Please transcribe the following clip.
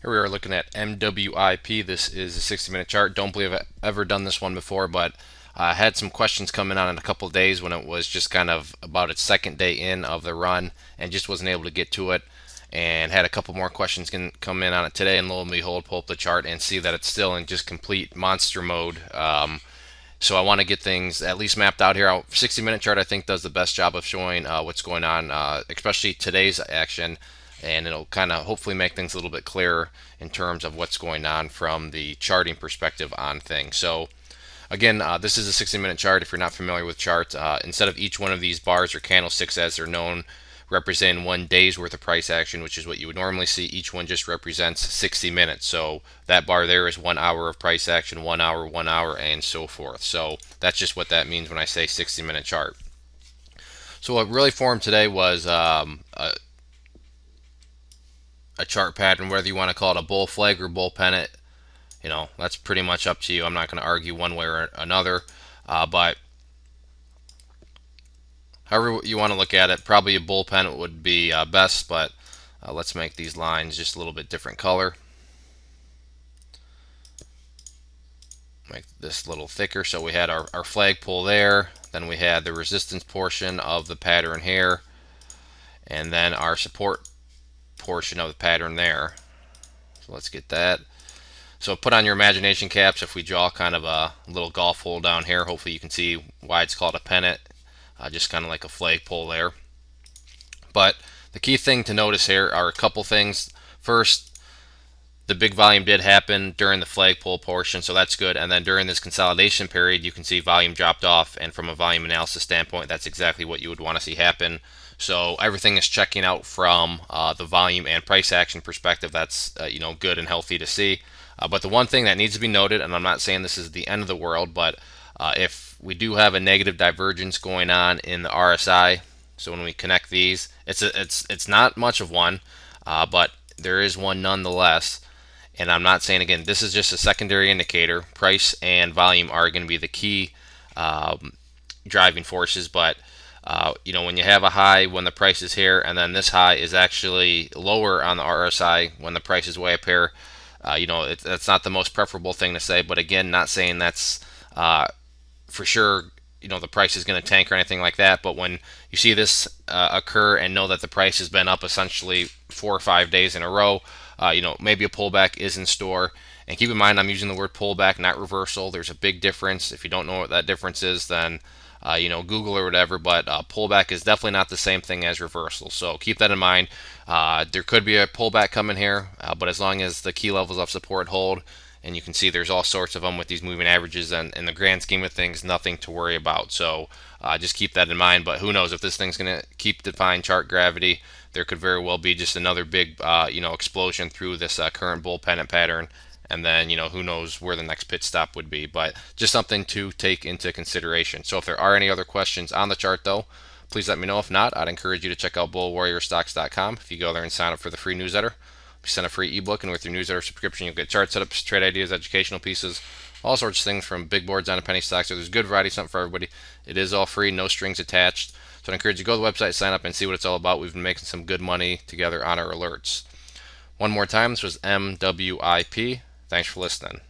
Here we are looking at MWIP. This is a 60-minute chart. Don't believe I've ever done this one before, but I had some questions coming on in a couple of days when it was just kind of about its second day in of the run and just wasn't able to get to it. And had a couple more questions come in on it today, and lo and behold, pull up the chart and see that it's still in just complete monster mode. So I want to get things at least mapped out here. 60-minute chart I think does the best job of showing what's going on, especially today's action, and it'll kind of hopefully make things a little bit clearer in terms of what's going on from the charting perspective on things. So again, this is a 60-minute chart. If you're not familiar with charts, instead of each one of these bars or candlesticks as they're known represent one day's worth of price action, which is what you would normally see, each one just represents 60 minutes. So that bar there is 1 hour of price action, 1 hour, and so forth. So that's just what that means when I say 60-minute chart. So what really formed today was a chart pattern, whether you want to call it a bull flag or bull pennant. That's pretty much up to you. I'm not going to argue one way or another, but however you want to look at it, probably a bull pennant would be best, but let's make these lines just a little bit different color. Make this a little thicker. So we had our flag pull there, then we had the resistance portion of the pattern here, and then our support portion of the pattern there. So let's get that. So put on your imagination caps. If we draw kind of a little golf hole down here, hopefully you can see why it's called a pennant, just kind of like a flagpole there. But the key thing to notice here are a couple things. First, the big volume did happen during the flagpole portion, so that's good. And then during this consolidation period, you can see volume dropped off, and from a volume analysis standpoint, that's exactly what you would want to see happen. So everything is checking out from the volume and price action perspective. That's good and healthy to see. But the one thing that needs to be noted, and I'm not saying this is the end of the world, but if we do have a negative divergence going on in the RSI, so when we connect these, it's not much of one, but there is one nonetheless. And I'm not saying, again, this is just a secondary indicator. Price and volume are going to be the key driving forces, but when you have a high when the price is here, and then this high is actually lower on the RSI when the price is way up here, that's not the most preferable thing to say. But again, not saying that's for sure the price is going to tank or anything like that. But when you see this occur and know that the price has been up essentially 4 or 5 days in a row, maybe a pullback is in store. And keep in mind, I'm using the word pullback, not reversal. There's a big difference. If you don't know what that difference is, then Google or whatever. But pullback is definitely not the same thing as reversal. So keep that in mind. There could be a pullback coming here, but as long as the key levels of support hold, and you can see there's all sorts of them with these moving averages, and in the grand scheme of things, nothing to worry about. So just keep that in mind. But who knows if this thing's going to keep defying chart gravity? There could very well be just another big explosion through this current bull pennant pattern, and then who knows where the next pit stop would be. But just something to take into consideration. So if there are any other questions on the chart, though, please let me know. If not, I'd encourage you to check out bullwarriorstocks.com. If you go there and sign up for the free newsletter, we send a free ebook, and with your newsletter subscription, you'll get chart setups, trade ideas, educational pieces, all sorts of things from big boards down to penny stocks. So there's good variety, something for everybody. It is all free, no strings attached. So I encourage you to go to the website, sign up, and see what it's all about. We've been making some good money together on our alerts. One more time, this was MWIP. Thanks for listening.